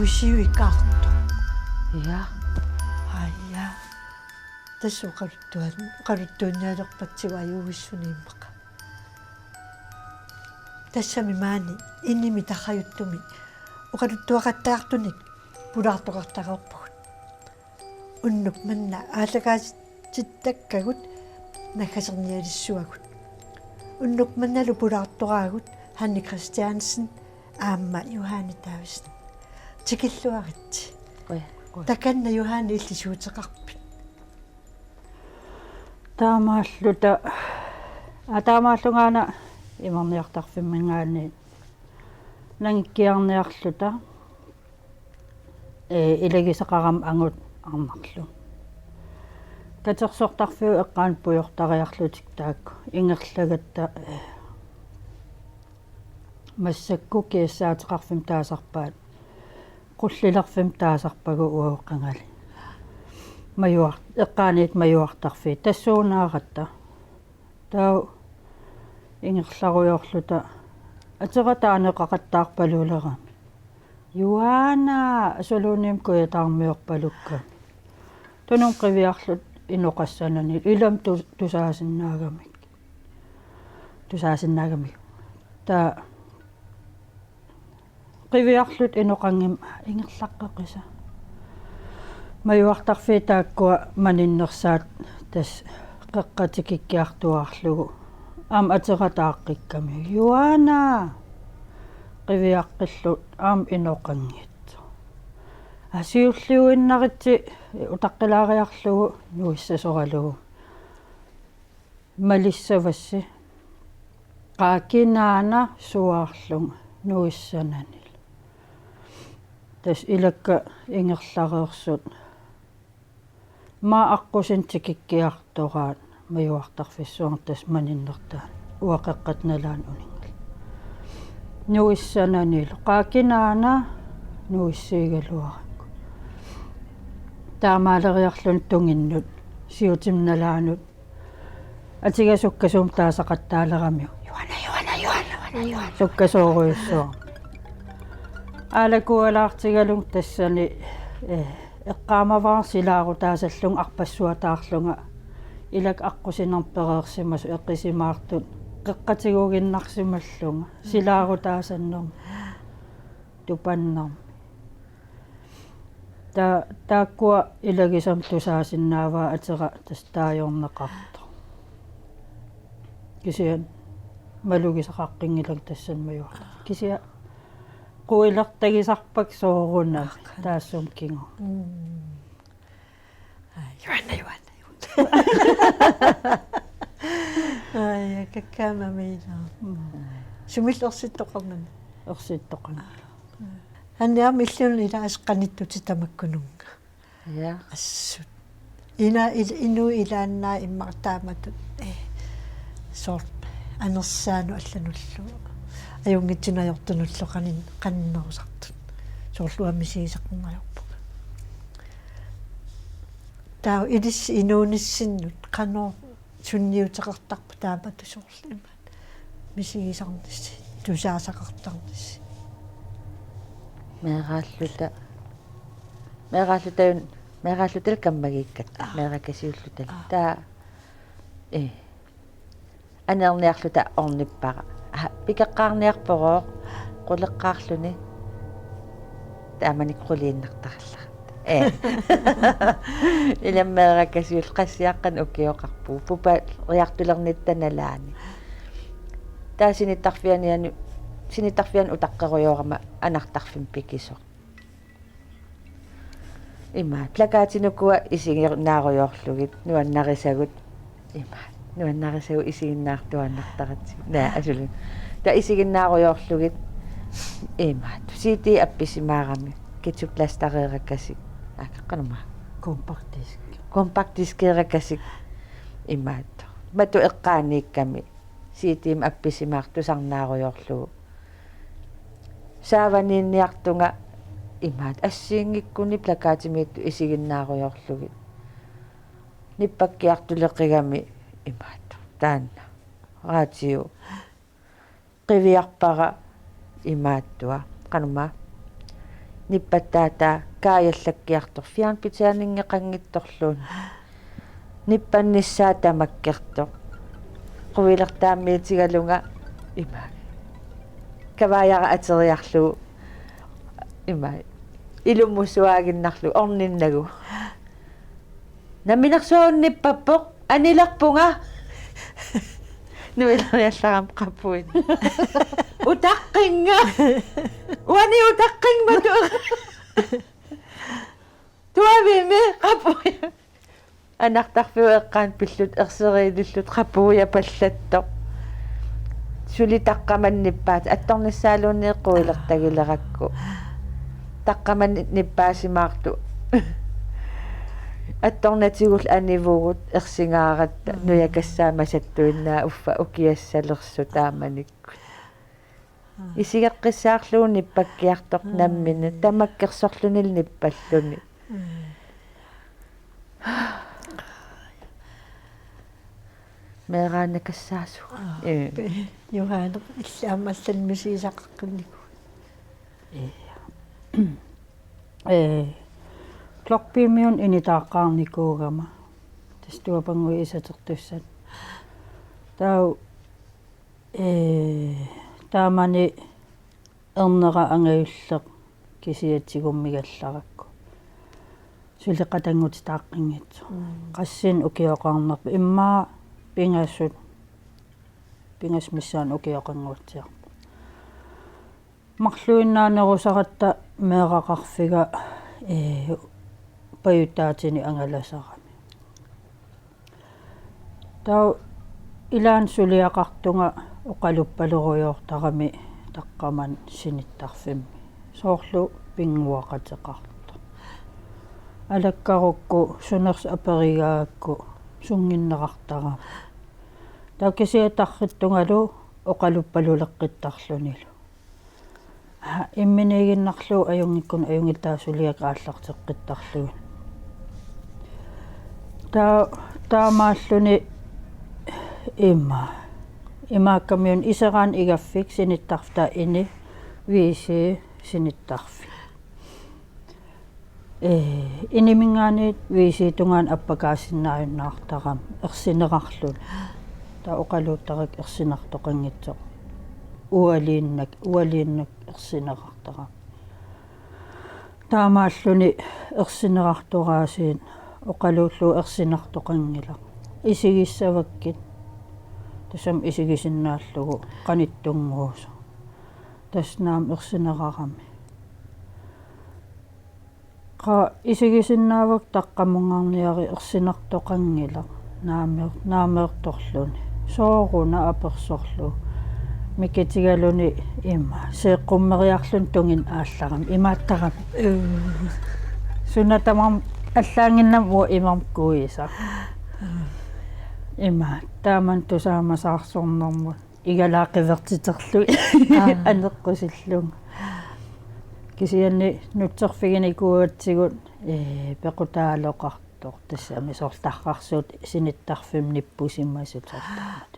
Ihusiuiqaartu. Ja. Aja. Tässä qaluttuunnialerpatsigu ajuuissuniimmaqa. Tassami maani innimi tarrajuttumi uqaluttuaqattaartunik pulaartoqartaqorpugut. Unnuk manna aallakaasittakkagut nakkasernialissuagut. Unnuk mannalu pulaartoraagut Hanne Christiansen aamma Johanne Davidsen. Tikilluarit. Takanna Johanne illisuuteqarpit. Taamaalluta ataamaallungaana imorniartarfimmingaani nangikkiarniarluta ilagisaqaram angut armarlu. Katersortarfiu eqqaan pujortariarlutik taakku ingerlagatta массакку киассаатеқарфим таасарпаат qullilerfim taasarpagu uoqqangali major eqqaaniit majuartarfi tassuunaaраtta таа ингерларуйорлута атератаанеқақаттаарпалулера юана асулууним куятаармиорпалукка тунун қивиарлут иноқассанани илам тусаасиннаагамик таа qivиарлут иноқангим ингерлаққеқиса маюартарфи тааккуа маниннерсаат тас қеққатикиккиартуарлугу аам атератааққикками юана qivиаққиллут аам иноқангит асиуллиуиннаритси утаққилаариарлугу нуиссасоралугу малиссавасси qaakinaana suaarlunga nuissanani тас илакка ингерлареерсут ма аққусин тикиккиартораат маюартарфиссуар тас маниннертаа уақеққатналаан унингал нуиссананил qaakinaana нуиссиигалуаракку таамаалериарлун тунгиннут сиутимналаанут атигасуккасуум таасақаттаалерамиу юана суккасооруйуссуа алакуалаартигалун тассани эққаамаваар силаару таасаллун арпассуатаарлунга илак аққусинерпереерсимасу эққисимаартут қеққатигугиннарсималлунга силаару таасаннерм тупаннерм тааккуа илагисам тусаасиннааваа атера тастаajorneqarto кисиан малугисақаққингилак тассанмаюа кисиа quilertagisarpak sooruna taassum kingu Johanna ay kakkama meina sumillersittоqarnana ersiittoqana hanniam illun ila asqanittuti tamakkununga ja assut inu ilaannaa immartaamatut sort anersaanu allanullu ajungitsinajortunullu qannerusartut soorluamisigisaqnajorpu taa ilis inuunissinut qanor sunniuteqertarpu taamatu soorlimat misigisarnissi tusaasaqartarnissi meeraallutal kammagikkat meerakasiullutal taa anerniarluta ornippara pikaqqaarniarporo quleqqaarluni taamanik quliinnartarallar ilammeerakasiul qassiaqqan ukioqarpu pupa riartulernittanaalaani taa sinittarfian utaqqeruyorama anartarfim pikiso ima plakaatinukkua isigernaaruyorlugit nuannarisagut ima nuannarisagu isiginnaartuannartaratsi naa asulu ta isiginnaaruyorlugit ima siiti appisimaarami kitsuplastareerakasik аққанума компактискееракасик имаатто мату эққааниикками сиитим апписимаартусарнааруйорлугу сааваниинниартунга имаат ассиингиккуни плакаатимиитту исигиннааруйорлугит ниппаккиартулеқигами имаатто таанна раатиу қивиарпара имааттуа қанума ниппаттаата кааяllakkiartor фиан питааниннеқангитторлуун ниппанниссаа тамаккерто quvилертааммиитигалунга има каваяра атериарлу има илуммусуаагиннарлу орниннагу наминарсуунниппаппоқ аниларпунга нуилериалларам қаппуин утаққинга уани утаққингмату туавиме қаппуя анартарфуэққаан пиллут ерсериилуллут қаппуя паллатто сулитаққаманниппаат атторниссаалуунеэққуилертагилеракку таққаманниппаасимаарту атторнатигул анивуугут ерсингааратта нуякассаамасаттуиннаа уффа укиассалерсу тааманикку исигеққиссаарлуун ниппаккиартоқ наммина тамаккерсорлунил ниппаллуни мераанакассаасу Johanna иллаамаллан мисисаққиннику клокпимиун инитааққарникуугама тастуапангуи исатертуссат тау таамани эрнера ангаюллеқ кисиатсигуммигалларакку сулеқатангут тааққингитсу qaссин укиоқарнерпа иммаа пингассут пингасмиссаан укиоқангуутсиарпа марлуиннаанерусаратта меэқақарфига паютаатини ангаласарами тау илаан сулиақартунга оқалуппалеруйоортарами таққаман синиттарфимми соорлу пингуақатеқарто алаккарукку сунерс аперигаакку сунгиннеқартара тау кисиатарриттунгалу оқалуппалулеққиттарлунилу имминигиннарлу аюнгиккун аюнгитаасулиака ааллартеққиттарлугин таамааллуни имааккамиун исераан игаффик синиттарфта ини виси синиттарфи инимингаанит виси тунгаан аппакаасиннааюннаартарам ерсинерарлун таа оқалууттарак ерсинартоқангитсоқ уалииннак ерсинерартара таамааллуни ерсинерартораасиин оқалууллу ерсинартоқангила исигиссаваккит тасам исигисиннааллугу қаниттунгуусо таснаам ерсинерарами qa исигисиннаавак таққамунгарниари ерсинартоқангила наамеерторлуни сооруна аперсорлу миккетигалуни има сеэққуммериарлун тунгин аалларам имааттарам сунатамам аллаангиннам уа имаркуиса има тааман тусаамасаарсорнэрмут игалаақивертитерлу анеққусиллун кисианни нутсерфигиникуатсигут пеқутаалоқартор тассами соорлтаррарсуут синиттарфим ниппусиммасут соорлтармат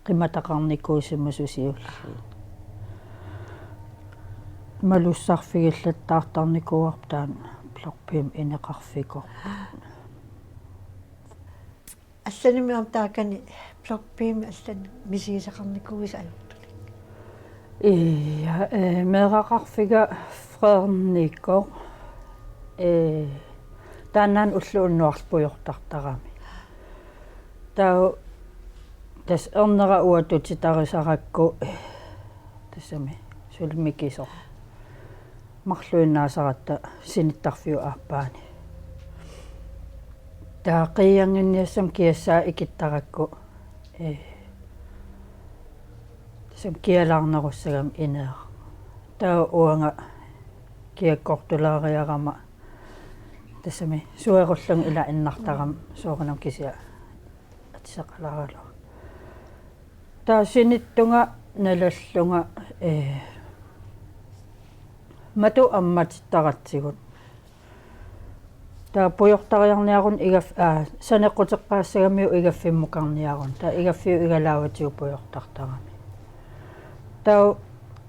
qimmataqarnikuusimmassusiullu malussarfigillаттаартарникуарпаан блокпим инеқарфикор алланимиам таакани блокпим аллан мисигисақарникуис ajortulik меэқарфига фрерникко тааннаан уллууннуарлпуйортартарами таа тас эрнера уатутитарисаракку тассами сулмикисо марлуиннаасаратта синиттарфиу ааппаани таақиангинниассам киассаа икиттаракку тассам киалаарнеруссагам инеа таа уанга киаккортулаариарама тассами суеруллун ила иннартарам соорнам кисиа атисақалааралу таасиниттунга налаллунга мату амматиттаратсигут таа пуйортариарниарун игаф санеққутеққаассагамиу игаффиммукарниарун таа игаффиу игалааватиу пуйортартарами таа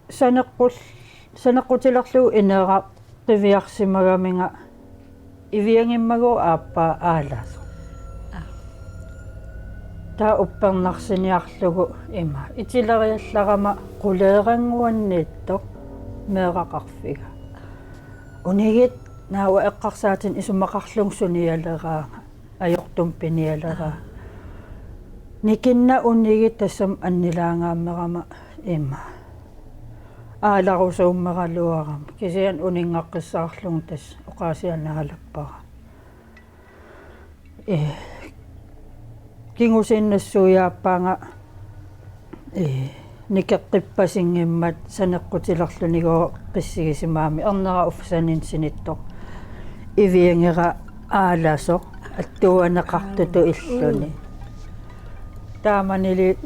санеққутилерлуу инера qiviarsimagamинga iviangimmagu aappa aalas ta uppernarsiniarlugu ima itileriallarama quleeranguanniittoq meeqaqarfiga unigit naawa eqqarsaatin isumaqarlungsunialeraanga ajortum pinialera nikinna unigit tassam annilaangaammerama ima aalarusummerluaram kisian uningaqqissaarlung tas oqaasiannaalappara kingusinnassuuyaappaanga nikeqqippasingimmat saneqqutilerlunigoo qissigisimaami ernera ufsanin sinittoq iviangera aalasoq attuaneqartutu illuni taamanili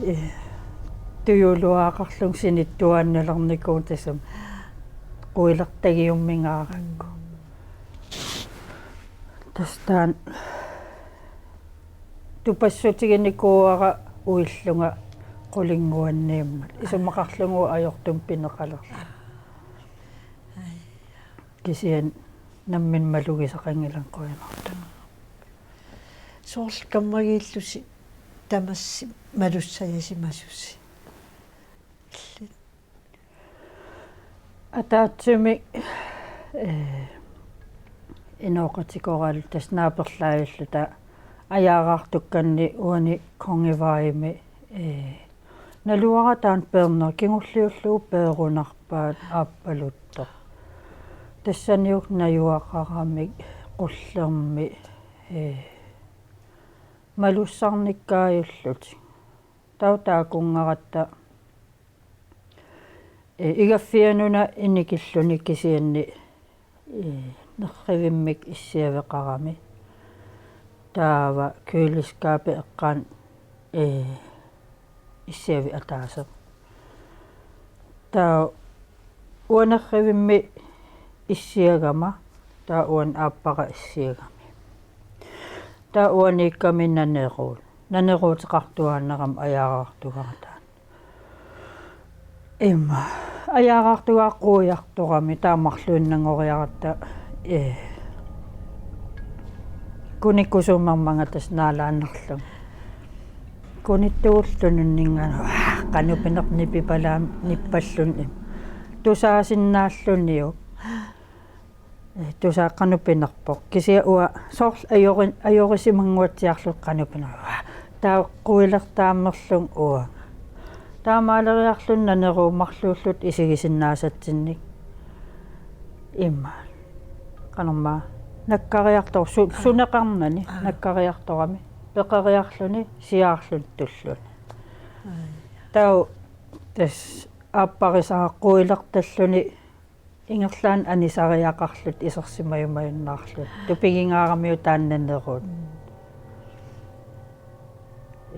tuyuluaqarlung sinittuannalernikuu tasam quilertagiummingaarakku tastaan tupassutiginikuuara uillunga qulinguanniimmat isumaqarlungu ajortum pineqalerlu kisian nammin malugisaqangilan qoinartu soorkammagiillusi tamassi malussajasimassussi ataatsumi inoqatikoralu tas naaperlaajulluta ajaaqartukkanni uani kongivaimi naluarataan perner kingulliullugu peerunarpaat aappaluttoq тассаниук наюақарамик qullermi малуссарниккааюллут таутаакунгаратта игаффиануна иникиллуни кисианни нерривиммик иссиавеқарами таава кюйлискаапи эққаан иссиави атаасеқ таа уанерривимми иссиагама таа уан ааппара иссиагами таа уаникками нанеруутеқартуааннерам аяараартугаратаан имма аяараартугааққуиарторами таамарлуиннангориаратта куниккусумарманга тас наалааннерлу куниттууллунуннингана канупинерни пипалаам ниппаллун тусаасиннааллуниу тусааққанупинерпоқ кисиа уа соорл ajorisimanguatiarlu qanupinera таа қуилертааммерлун уа таамаалериарлун нанеруумарлууллут исигисиннаасатсинник имма канорма наккариартор сунеқарнани наккариарторами пеқариарлуни сиаарлун туллуни таа тас ааппарисааққуилерталлуни ингерлаан анисариақарлут исерсимаюмаюннаарлут тупигингаарамиу тааннанеруут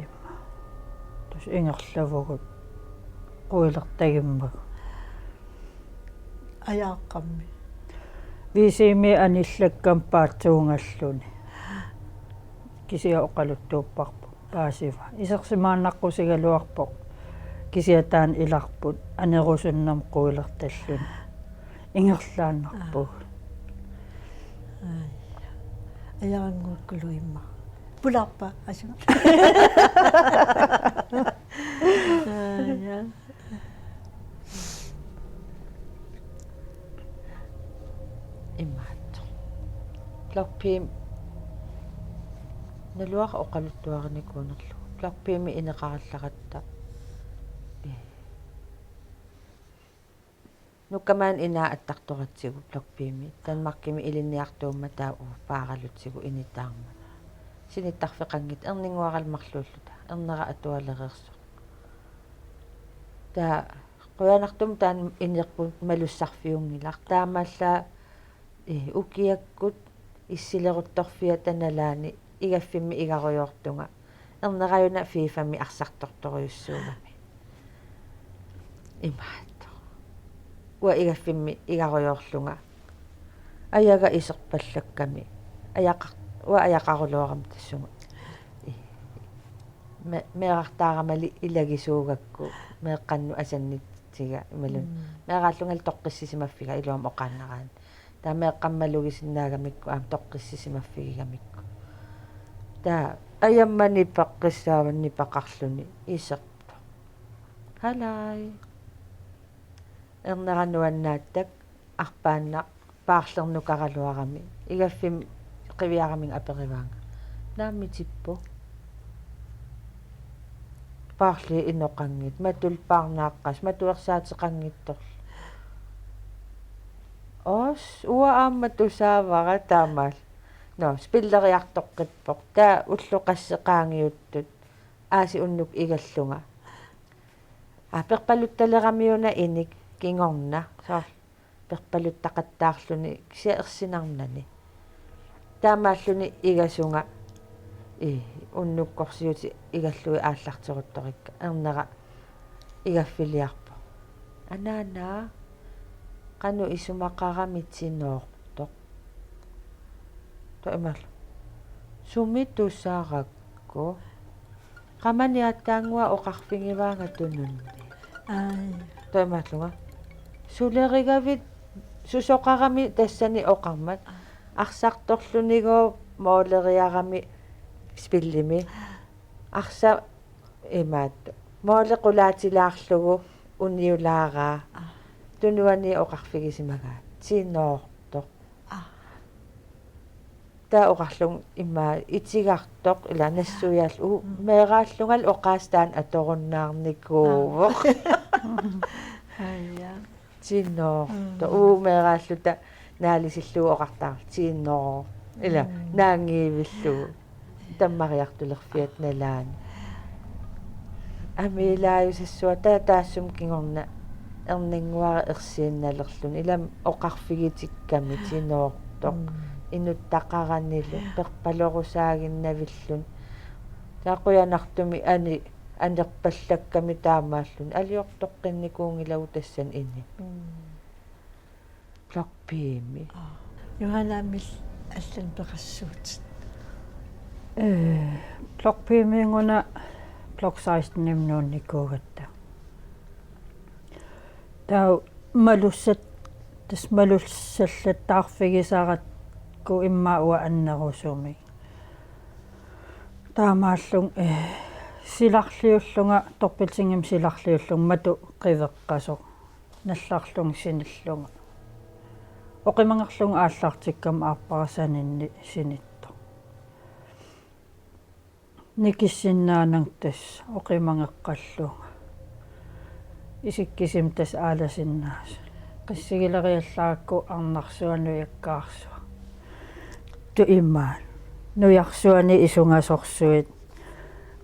имма тус ингерлавугут қуилертагиммагу аяаққамми висими аниллаккам паатсуунгаллуни кисиа оқалуттууппарпу паасива исерсимааннаққусигалуарпоқ кисиатаан иларпут анерусуннам қуилерталлуни ингерлааннарпуг аяангууккулуимма пуларпа асима имаат лорпим налуаqa oqaluttuarnikuunerlu лорпими инеқараллагатта нуккамаан инаа аттарторатсигу лорпими танмаркими илинниартуумма таа пааралутсигу инитаарма синиттарфеқангит эрнингуаралмарлууллута эрнера атуалерерсо таа қуянартум таан инерпут малуссарфиунгилар таамаалла укиаккут иссилерутторфиа таналаани игаффимми игаруйортунга эрнераюна фифами арсарторторюссуугами имаат уа игаффимми игаруйорлунга аяга исерпаллакками аяқарулуарам тассунга меэртаарамали илагисуугакку меэққанну асаннитсига ималун меэрааллунгал тоққиссисимаффига илуам оқааннараан Tameqqammalugisinnaagamikku toqqissisimaffigigамикку. Taa ayammani paqqissaavanni paqarluni iserpa. Halai. Ernerannuannaattak arpaannaq paarlernukaraluarami igaffim qiviaramin aperivaanga. Naammitippu. Paarli inoqangit matulpaarnaaqqas matuersaateqanngittorlu. Os uа aamatusaavara taamaal. No spilleriartoqqippoq taa ulluqassеqaangiuttut aasi unnuk igallunga. Perpaluttalерamiuna inik kingorna soor perpaluttaqattaarluni kisiaersinarnani. Taamaalluni igasunga unnukkorsiuti igallui aallarteruttorikka ernera igaffiliarpo. Anaana qanu isumaqaramitsinnoortoq. Toimal. Sumitusaaqakku qamaniattaangua oqarfingivaanga tununni. Ai. Toimallunga. Sulerigavit susoqarami tassani oqarmat arsaartorlunigoo mooleriarami spillimi arsa imaat moolequlaatilaarlugu uniulaaraa tunuani oqarfigisimagaat siinnoortoq taa oqarlung imma itigartoq ila nassuyaal meeraallungal oqaastaan atorunnaarnikuuvoq Ai. siinnoorto meeraalluta naalisilluu oqartaar siinnoor ila naangiivilluu tammariartulerfiat nalaani amilaajusassua taassum kingorna erninguara ersiinnalerlun ilam oqarfigitikkami siinnoortoq inuttaqarannilu perpalorusaaginnavillun taaquyanartumi anerpallakkami taamaallun aliortoqqinnikуuнгилагу tassan inni Blockpiimi Johannaamil аллан peqassuut. Blockpiimiinguna block 16 nimnuunnikkuugatta. Taa malussat tas malussallattaarfigisaaratku immaua annerusumi. Taamaallung silarliullunga torpilsingim silarliullung matu qiveqqasoq nallarlung sinillunga. Oqimangerlung aallartikkam aarparasaninni sinitto. Nikissinnaanang tas oqimangeqqallunga. Isikkisim tas aalasinnaas. Qissigileriallaakku arnarsuanuiakkaarsuа. Tu immaan. Nujarsuani isungasorsuit.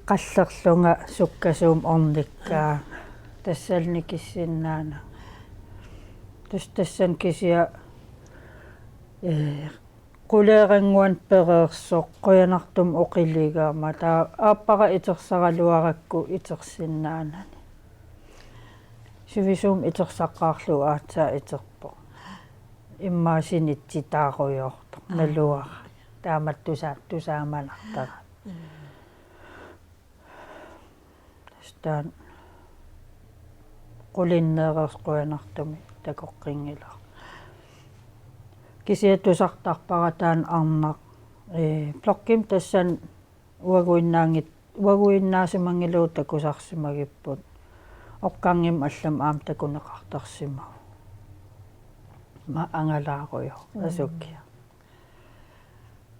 Qallerlunga sukkasuum ornikkaa. Tassal nikissinnaana. Tassan kisia quleeranguan pereersoq qoyanartum oqilligaama taa aappara itersaraluarakku itersinnaanani. Sivisum itersaqqaarlu aatsaa iterpo. Immaasinittitaaruyortoq naluara taamattusaamanartara. Tastaan qulinneereers qoyanartumi takoqqingila. Kisiatusartarparataan arnaq blokkim tassan uaguinnaasimangiluuta kusarsimagipput oqqangim allam aam takuneqartarsimau ma angalaaruyo asukkia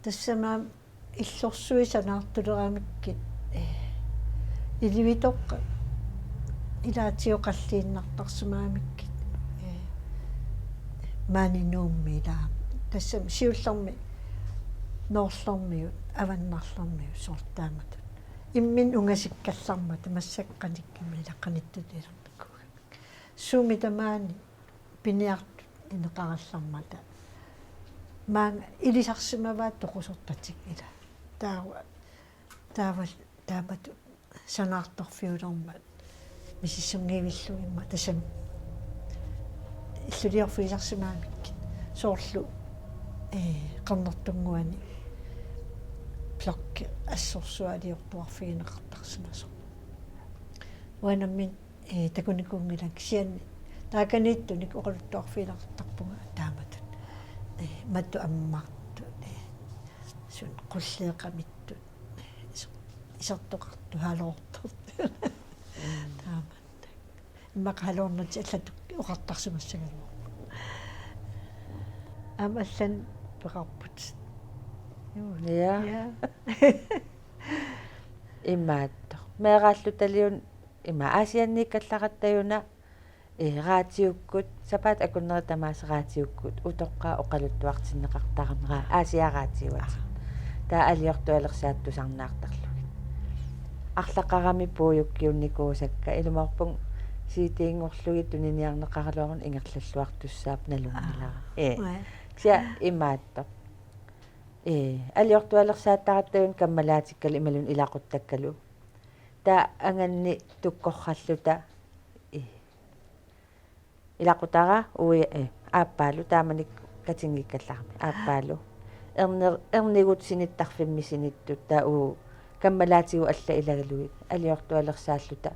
Tassama illorsuisanaartuleraamikkit ilivitoqqa ilaatioqalliinnartarsumaamikkit maaninnuummiilaa tassam siullermi noorlormiut avannarlormiut sortaamatut immin ungasikkallarmat massaqqanikkimi laqanittutilernikkuga suumitamaani piniartut ineqarallarmata maanga ilisarsimavaat toqusortatik ila taamatu sanaartorfiulermat misissungiivilluimma tassam illuliorfiisarsimaamikkit soorlu qernertunguani blok assorsualiortuarfiineqartarsimaso uanammin takunikuungilak sianni taakaniittunik oqaluttuarfiineqartarpunga taamatut мату аммарту сун qulliqamittut isartoqartu halortut taamат иммақалуорнати аллатук оқартарсимассагалу амаллан пеқарпут Ja. Имаатто. Мегааллу талиун има асианниккаллақаттаюна раатиуккут сапаат акуннеритамаас раатиуккут утоққаа оқалуттуартиннеқартарамера асиараатиуат. Таа алиортуалерсааттусарнаартарлуги. Арлақарами пуйуккиунникуусакка илумарпун сиитиингорлуги туниниарнеқаралуарун ингерллуартуссаап налунгилара. Кся имаатто. Алиортуалерсааттараттагун каммалаатиккали ималун илақуттаккалу. Та анганни туккорраллута илақутара уи ааппаалу тааманик катингиккалларми ааппаалу эрнигут синиттарфиммисиниттут таа уу каммалаатигу алла илагалуит алиортуалерсааллута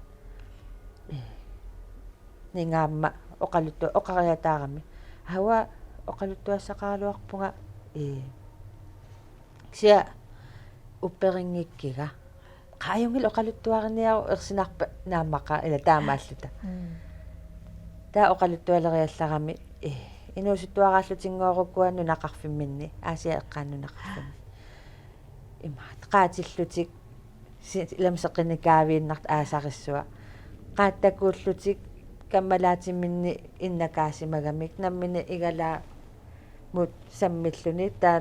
нингаамма оқалутту оқариатаарами хава оқалуттуассақаралуарпунга кся упперингиккига qaayungil oqaluttuarniaru ersinarpa naammaqa ila taamaalluta taa oqaluttualeriallarami inuusuttuaraallutingoorukkuannu naqarfimminni aasia eqqaannu naqarfimmi imaat qaatillutik ilamseqqinikaaviinnart aasarissua qaattakuullutik kammalaatiminni innakaasimagami nammini igalaa mut sammilluni taa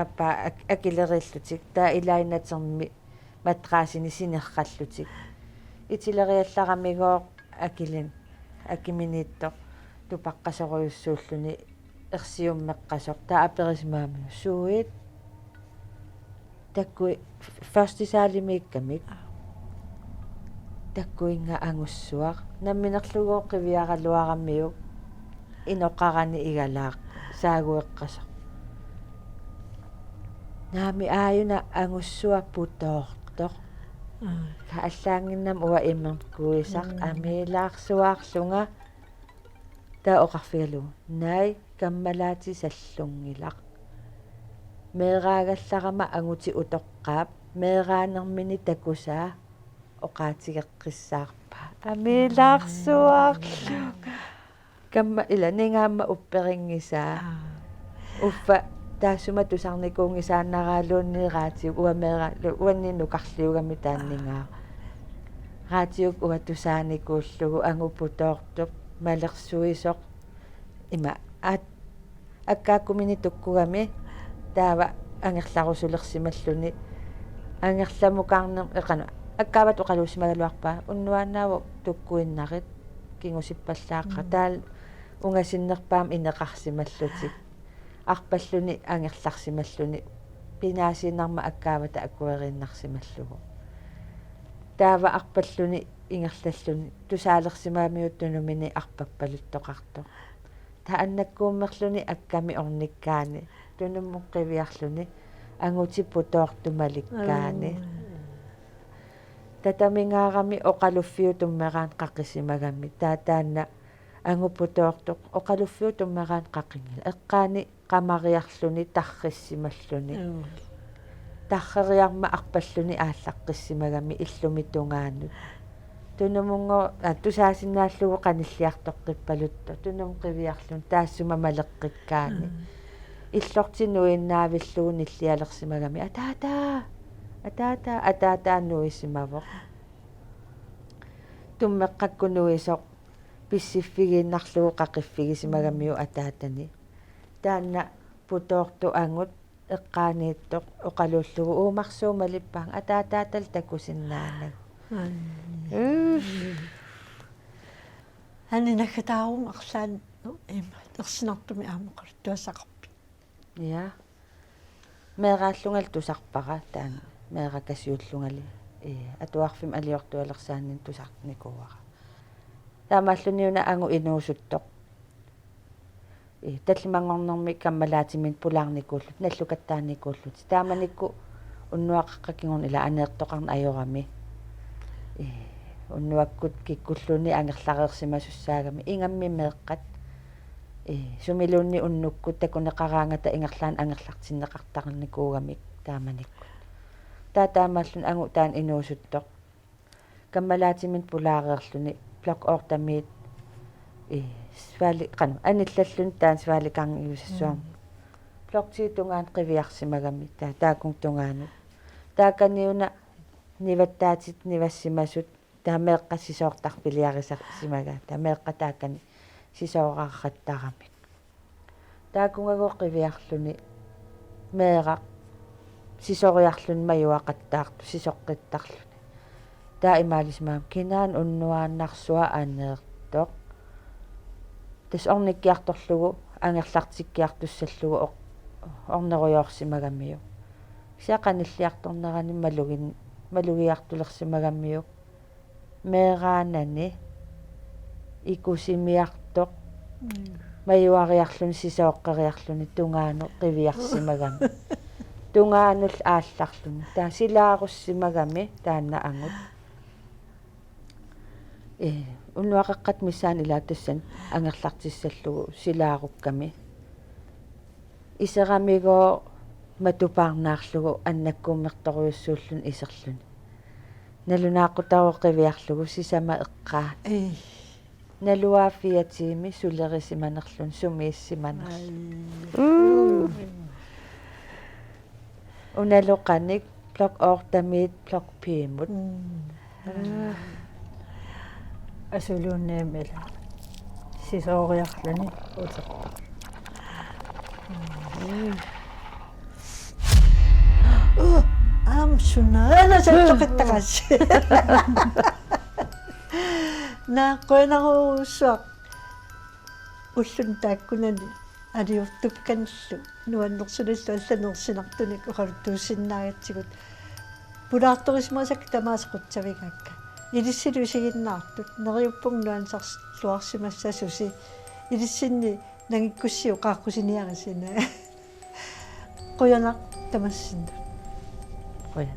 аппа акилериллутик таа илаиннатерми матраасини синерқаллутик итилериалларамигоо акилин акиминиитто тупаққасоруйуссууллуни ерсиуммеққасоқ таа аперисмаами суит таккуи ферстисаалимииккамик таккуинга ангуссуақ намминерлугоо қивиаралуараммиук иноқарани игалаақ саагуеққасоқ наами ааюна ангуссуаппутоортоқ кааллаангиннам уа иммеркуисақ амилаарсуаарлунга таа оқарфигалу най каммалаати саллунгилақ меераагалларама ангути утоққаап меераанермини такусаа оқаатигеққиссаарпа амилаарсуаарлу камма иланингаама упперингисаа уффа таасума тусарникуунгисааннараалуунниираатиук уамеералу уаннинну карлиугами тааннингаа раатиук уатусааникууллугу ангуппутоортук малерсуисоқ има аккааккумини туккугами таава ангерларусулерсималлуни ангерламукаарнер эқану аккаават оқалуусимагалуарпаа уннуаанааву туккуиннарит кингусиппаллааққа таал унгасиннерпаам инеқарсималлутик арпаллуни ангерларсималлуни пинаасииннарма аккаавата аккуериннарсималлугу таава арпаллуни ингерллаллуни тусаалерсимаамиуттунумини арпаппалуттоқарто тааннаккууммерлуни акками орниккаани тунуммуққивиарлуни ангутиппутоортумаликкаани татамингаарами оқалуффиу туммераан қаққисимагами таатаанна ангуппутоортоқ оқалуффиу туммераан қаққингила эққаани qamariarluni tarrissimalluni tarreriarma arpalluni ааллаққиссимагами иллумитунгаанут тунумунго тусаасиннааллугу qanilliartoqqippaluttu tunum qiviarlun taassuma maleqqikkaani иллортинуиннаавиллугу ниллиалерсимагами атаата нуисимавоқ туммеққаккунуисоқ писсиффигииннарлугу қақиффигисимагамиу атаатани таанна путоорту ангут эққаанииттоқ оқалууллугу уумарсуумалиппаан атаатаатал такусиннаанаг анинаггатаарум арлаан ерсинартуми аамоқар туасақарпи я меерааллунгал тусарпара таан мееракасиуллунгали атуарфим алиортуалерсааннин тусарникууара таамааллуниуна ангу инуусуттоқ таллимангорнэрми каммалаатимин пулаарникууллут наллукаттааникууллут тааманикку уннуаққаккигорн ила анеэртоқарна ajorami уннуаккут киккуллуни ангерлареерсимасуссаагами ингамми меэққат sumilunni unnukku takunaqarangata ingerlaan angerlartinneqartaqarnikuugamik taamanikku taataamallun angu taan inuusuttoq kammalaatimin pulaareerluni plok ortamiit svali qanu anillallun taan svalikarniusassuam ploktiitungaan qiviarsimagami taakung tungaanut taakaniuna nivattaatit nivassimasut taameeqqassisoortarpiliarisarsimaga taameeqqataakani sisoorarrattarami taakungago qiviarluni meeqa sisoriarlun majuaqattaartu sisoqqittarluni taa imaalismaam kinaan unnuaannarsuа aaneertoq tas ornikkiartorlugu angerlartikkiartussallugu ornerujorsimagamiu siaqanilliartornerani malugiartulersimagamiu meeraanani ikusimiartoq majuariarluni sisooqqeriarluni tungaanu qiviarsimagami tungaanul aallarluni taa silaarusimagami taanna angut unnuaqeqqat missaan ilaatassan angerlartissallugu silaarukkami iseramigoo matupaarnaarlugu annakkuummertoriussuullun iserluni nalunaaqutaruqiviarlugu sisama eqqaa naluaafiatiimi sulerisimanerlun sumiissimanerlu unaluqanik plok ortamiit plok piimut asuluunniimila sisooriarluni utertar Suna sattoqittaqas naaqquinaruussuaq ullun taakkunani aliurtupkanillu nuannersulissu алланерсинартуник уқалуттууссиннаариатсигут пулаарторисмасак тамаасеқутсавигакка илиссилу сигиннаартут нериуппуг нуансарлуарсимассасуси илиссинни нагиккуссиу qaаққусиниарисина қуянақ тамассинна qoya